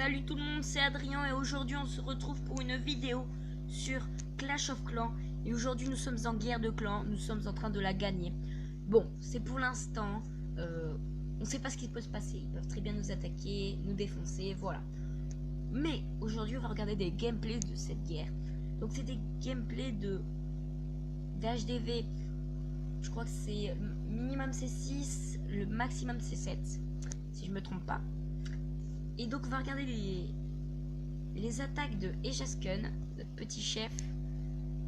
Salut tout le monde, c'est Adrien et aujourd'hui on se retrouve pour une vidéo sur Clash of Clans. Et aujourd'hui nous sommes en guerre de clans, nous sommes en train de la gagner. Bon, c'est pour l'instant, on ne sait pas ce qui peut se passer. Ils peuvent très bien nous attaquer, nous défoncer, voilà. Mais aujourd'hui on va regarder des gameplays de cette guerre. Donc c'est des gameplays de HDV. Je crois que c'est minimum C6, le maximum C7, si je me trompe pas. Et donc on va regarder les attaques de Ejasken, notre petit chef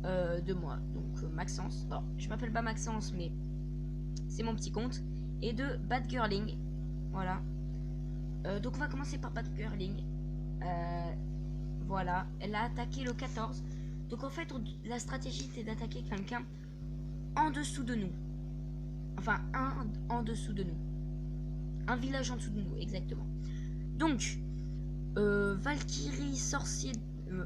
de moi, donc Maxence. Alors, je m'appelle pas Maxence, mais c'est mon petit compte. Et de Bad Girling, voilà. Donc on va commencer par Bad Girling. Voilà, elle a attaqué le 14. Donc en fait, la stratégie était d'attaquer quelqu'un en dessous de nous. Enfin, un en dessous de nous. Un village en dessous de nous, exactement. Donc, Valkyrie, sorcier,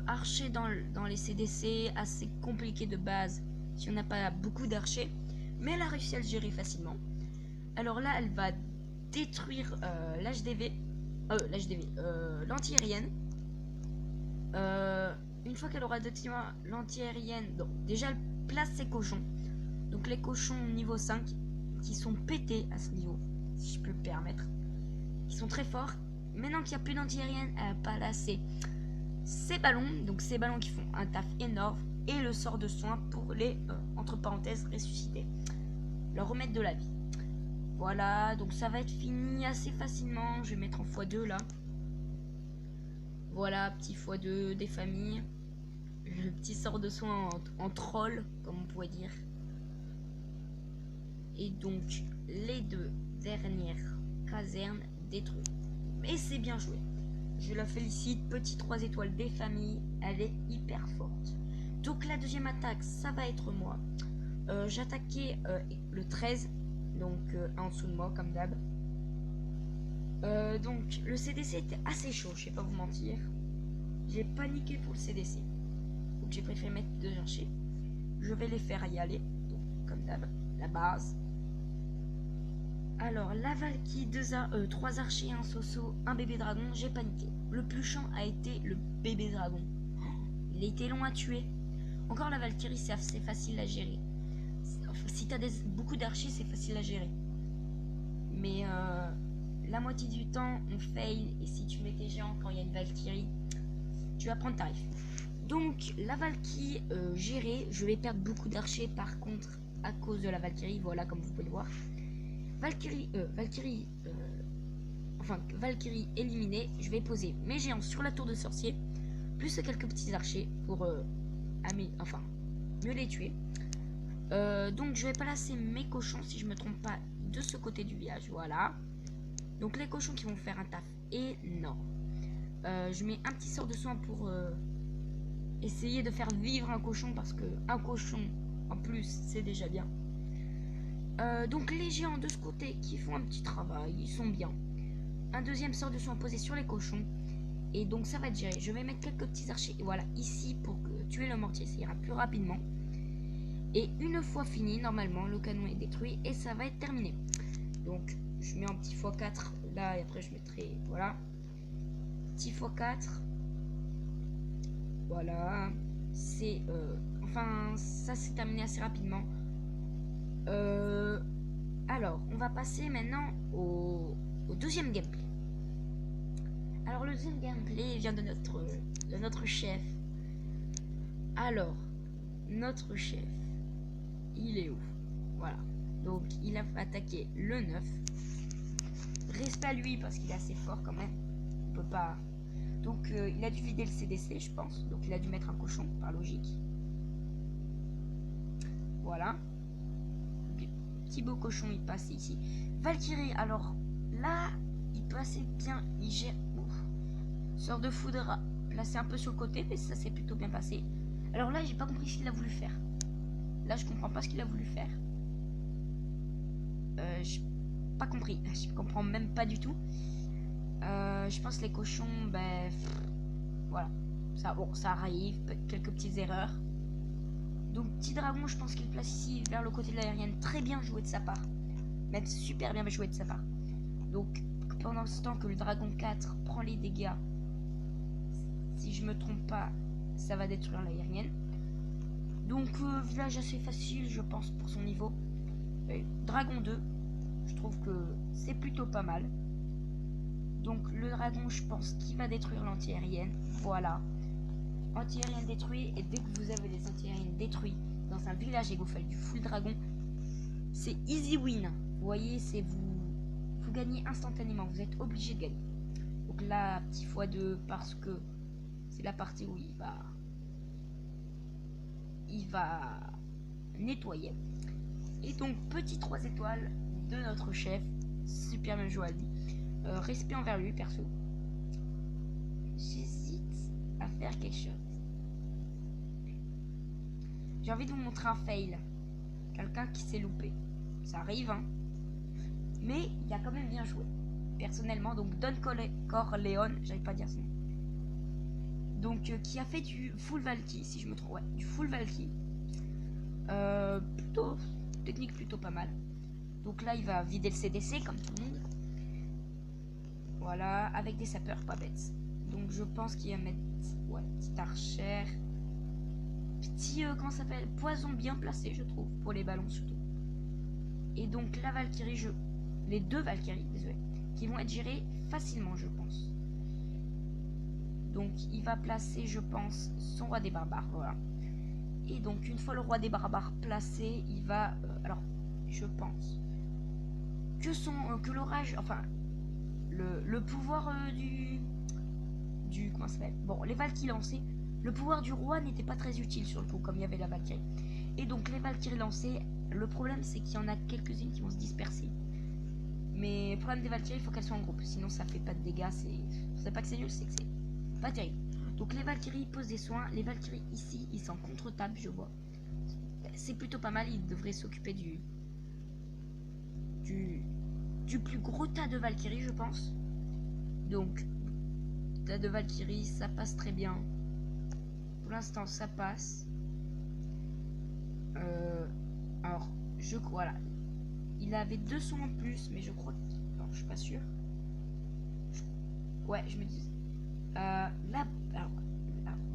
archer dans les CDC, assez compliqué de base si on n'a pas beaucoup d'archers. Mais elle a réussi à le gérer facilement. Alors là, elle va détruire l'anti-aérienne. Une fois qu'elle aura détruit l'anti-aérienne, donc déjà elle place ses cochons. Donc les cochons niveau 5 qui sont pétés à ce niveau, si je peux le permettre. Ils sont très forts. Maintenant qu'il n'y a plus d'anti-aérienne, elle a placé ces ballons. Donc ces ballons qui font un taf énorme. Et le sort de soin pour les, entre parenthèses, ressusciter. Leur remettre de la vie. Voilà, donc ça va être fini assez facilement. Je vais mettre en x2 là. Voilà, petit x2 des familles. Le petit sort de soin en troll, comme on pourrait dire. Et donc, les deux dernières casernes détruites. Et c'est bien joué. Je la félicite. Petit 3 étoiles des familles. Elle est hyper forte. Donc, la deuxième attaque, ça va être moi. J'attaquais le 13. Donc, en dessous de moi, comme d'hab. Donc, le CDC était assez chaud, je vais pas vous mentir. J'ai paniqué pour le CDC. Donc, j'ai préféré mettre deux archers. Je vais les faire y aller. Donc, comme d'hab, la base. Alors, la Valkyrie, 3 archers, un Soso, un bébé dragon, j'ai paniqué. Le plus chiant a été le bébé dragon. Il a été long à tuer. Encore la Valkyrie, c'est assez facile à gérer. Si t'as beaucoup d'archers, c'est facile à gérer. Mais la moitié du temps, on fail. Et si tu mets tes géants quand il y a une Valkyrie, tu vas prendre tarif. Donc, la Valkyrie gérée, je vais perdre beaucoup d'archers par contre à cause de la Valkyrie. Voilà, comme vous pouvez le voir. Valkyrie Valkyrie éliminée, je vais poser mes géants sur la tour de sorcier, plus quelques petits archers pour mieux les tuer. Donc je vais placer mes cochons, si je me trompe pas, de ce côté du village, voilà. Donc les cochons qui vont faire un taf énorme. Je mets un petit sort de soin pour essayer de faire vivre un cochon, parce que un cochon en plus c'est déjà bien. Donc les géants de ce côté qui font un petit travail, ils sont bien. Un deuxième sort de soin posé sur les cochons. Et donc ça va être géré. Je vais mettre quelques petits archers, voilà, ici pour tuer le mortier, ça ira plus rapidement. Et une fois fini, normalement le canon est détruit et ça va être terminé. Donc je mets un petit x4 là et après je mettrai, voilà, petit x4. Voilà, c'est ça s'est terminé assez rapidement. Alors, on va passer maintenant au deuxième gameplay. Alors, le deuxième gameplay vient de notre chef. Alors, notre chef, il est où? Voilà. Donc, il a attaqué le 9. Respect à lui parce qu'il est assez fort quand même. On peut pas... Donc, il a dû vider le CDC, je pense. Donc, il a dû mettre un cochon, par logique. Voilà. Petit beau cochon, il passe ici. Valkyrie, alors là, il passe bien, il gère. Sort de foudre placé un peu sur le côté, mais ça s'est plutôt bien passé. Alors là, j'ai pas compris ce qu'il a voulu faire. Là, je comprends pas ce qu'il a voulu faire. J'ai pas compris. Je comprends même pas du tout. Je pense que les cochons, voilà. Ça arrive, quelques petites erreurs. Donc petit dragon, je pense qu'il place ici vers le côté de l'aérienne. Très bien joué de sa part. Même super bien joué de sa part. Donc pendant ce temps que le dragon 4 prend les dégâts Si je me trompe pas, ça va détruire l'aérienne. Donc village assez facile je pense pour son niveau. Et dragon 2, je trouve que c'est plutôt pas mal. Donc le dragon, je pense qu'il va détruire l'anti-aérienne. Voilà. Anti-aérienne détruit. Et dès que vous avez les anti-aériennes détruits dans un village et que vous faites du full dragon, c'est easy win. Vous voyez, c'est vous gagnez instantanément. Vous êtes obligé de gagner. Donc là, petit x2 parce que c'est la partie où il va nettoyer. Et donc petit 3 étoiles de notre chef. Super bien joué à lui. Respect envers lui perso. J'hésite à faire quelque chose. J'ai envie de vous montrer un fail. Quelqu'un qui s'est loupé. Ça arrive hein. Mais il a quand même bien joué. Personnellement, donc Don Corleone, j'arrive pas à dire ça. Donc qui a fait du full Valky, si je me trompe. Ouais, du full Valky. Plutôt technique plutôt pas mal. Donc là il va vider le CDC comme tout le monde. Voilà, avec des sapeurs, pas bête. Donc je pense qu'il va mettre ouais, petit archer. Petit comment ça s'appelle, poison bien placé je trouve, pour les ballons surtout. Et donc la Valkyrie, les deux Valkyries, désolé, qui vont être gérées facilement je pense. Donc il va placer je pense son roi des barbares, voilà. Et donc une fois le roi des barbares placé, il va alors je pense que l'orage, enfin le pouvoir du comment ça s'appelle, bon les Valkyries lancées, le pouvoir du roi n'était pas très utile sur le coup comme il y avait la Valkyrie. Et donc les Valkyries lancées, le problème c'est qu'il y en a quelques-unes qui vont se disperser. Mais le problème des Valkyries, il faut qu'elles soient en groupe, sinon ça fait pas de dégâts, c'est pas que c'est nul, c'est que c'est pas terrible. Donc les Valkyries posent des soins, les Valkyries ici, ils sont contre-table, je vois. C'est plutôt pas mal, ils devraient s'occuper du plus gros tas de Valkyries, je pense. Donc, tas de Valkyries, ça passe très bien. Pour l'instant, ça passe. Alors, voilà. Il avait 200 en plus, mais je crois que... Alors, je suis pas sûr. Ouais, je me dis... là, alors,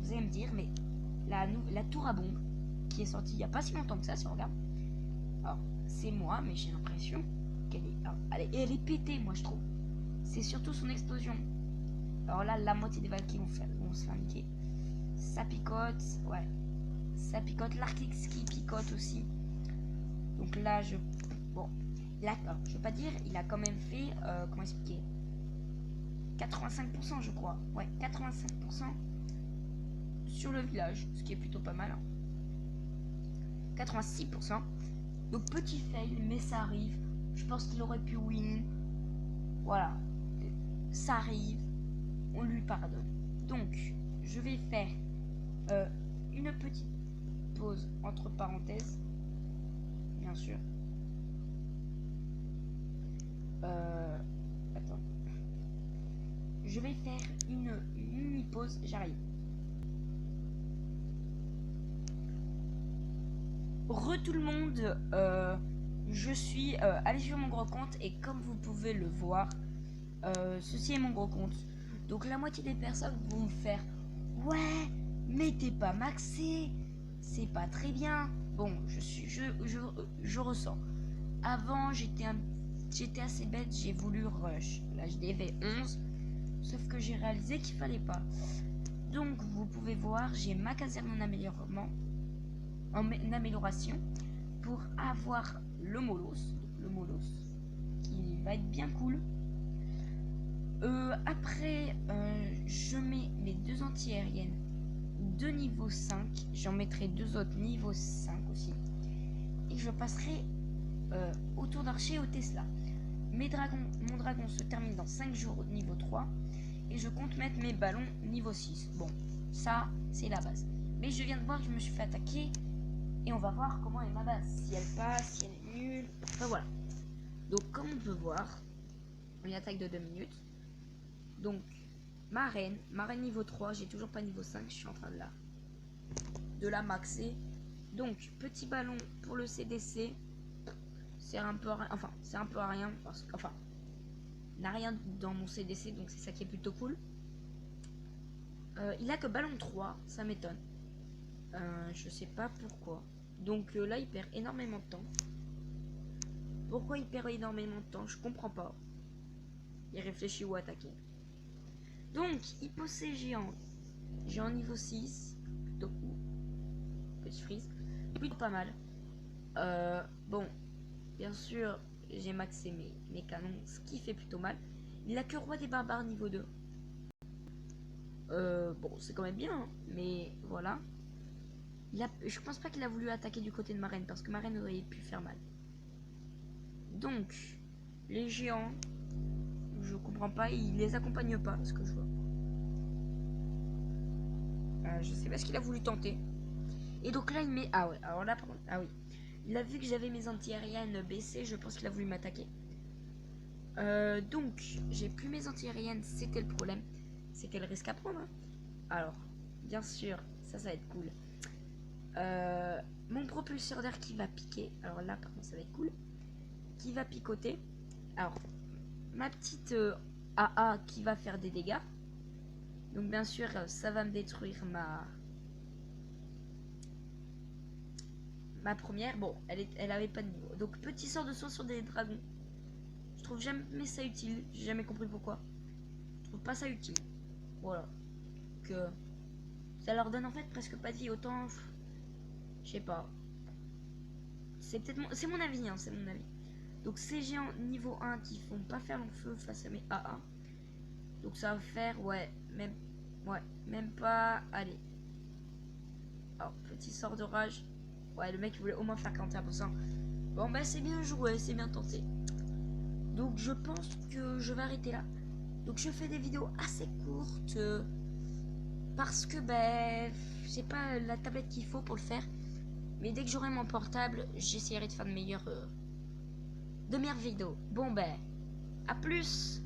vous allez me dire, mais la tour à bombe, qui est sortie il n'y a pas si longtemps que ça, si on regarde. Alors, c'est moi, mais j'ai l'impression qu'elle est... Alors, elle est pétée, moi, je trouve. C'est surtout son explosion. Alors là, la moitié des Valkyries vont se faire niquer. Ça picote, ouais. Ça picote. L'Arctix qui picote aussi. Donc là, bon, là, je veux pas dire, il a quand même fait, comment expliquer, 85% je crois. Ouais, 85% sur le village, ce qui est plutôt pas mal. Hein. 86%. Donc petit fail, mais ça arrive. Je pense qu'il aurait pu win. Voilà. Ça arrive. On lui pardonne. Donc, je vais faire une petite pause entre parenthèses. Bien sûr. Attends. Je vais faire une mini-pause. J'arrive. Tout le monde, je suis allé sur mon gros compte et comme vous pouvez le voir, ceci est mon gros compte. Donc la moitié des personnes vont me faire ouais, mais t'es pas maxé, c'est pas très bien. Bon, je ressens. Avant, j'étais assez bête, j'ai voulu rush. Là, je devais 11, sauf que j'ai réalisé qu'il fallait pas. Donc, vous pouvez voir, j'ai ma caserne en amélioration pour avoir le Molos, qui va être bien cool. Après, je mets mes deux anti-aériennes de niveau 5. J'en mettrai deux autres niveau 5 aussi. Et je passerai au tour d'archer au Tesla. Mon dragon se termine dans 5 jours niveau 3. Et je compte mettre mes ballons niveau 6. Bon, ça, c'est la base. Mais je viens de voir que je me suis fait attaquer. Et on va voir comment est ma base. Si elle passe, si elle est nulle. Enfin voilà. Donc, comme on peut voir, une attaque de 2 minutes. Donc, ma reine niveau 3, j'ai toujours pas niveau 5, je suis en train de la maxer. Donc, petit ballon pour le CDC, c'est un peu à rien, parce que, n'a rien dans mon CDC, donc c'est ça qui est plutôt cool. Il a que ballon 3, ça m'étonne. Je sais pas pourquoi. Donc là, il perd énormément de temps. Pourquoi il perd énormément de temps? Je comprends pas. Il réfléchit où attaquer. Donc, il possède géant. Géant niveau 6. Plutôt cool. Petit freeze. Plutôt pas mal. Bon, bien sûr, j'ai maxé mes canons, ce qui fait plutôt mal. Il a que roi des barbares niveau 2. Bon, c'est quand même bien, hein, mais voilà. Je pense pas qu'il a voulu attaquer du côté de ma reine, parce que ma reine aurait pu faire mal. Donc, les géants, je comprends pas, il les accompagne pas, ce que je vois. Je sais pas ce qu'il a voulu tenter. Et donc là, il met... Ah ouais, alors là, par contre... Ah oui. Il a vu que j'avais mes anti-aériennes baissées, je pense qu'il a voulu m'attaquer. Donc, j'ai plus mes anti-aériennes, c'était le problème. C'était le risque à prendre. Hein. Alors, bien sûr, ça va être cool. Mon propulseur d'air qui va piquer. Alors là, par contre, ça va être cool. Qui va picoter. Alors, ma petite AA qui va faire des dégâts. Donc, bien sûr, ça va me détruire ma première. Bon, elle avait pas de niveau. Donc, petit sort de soin sur des dragons. Je trouve jamais ça utile. J'ai jamais compris pourquoi. Je trouve pas ça utile. Voilà. Que ça leur donne en fait presque pas de vie. Autant, je sais pas. C'est peut-être c'est mon avis, hein, c'est mon avis. Donc ces géants niveau 1 qui font pas faire long feu face à mes AA. Donc ça va faire même pas. Allez. Alors petit sort de rage. Ouais, le mec il voulait au moins faire 41%. Bon bah c'est bien joué, c'est bien tenté. Donc je pense que je vais arrêter là. Donc je fais des vidéos assez courtes parce que c'est pas la tablette qu'il faut pour le faire. Mais dès que j'aurai mon portable, j'essaierai de faire de meilleures vidéos. Bon à plus.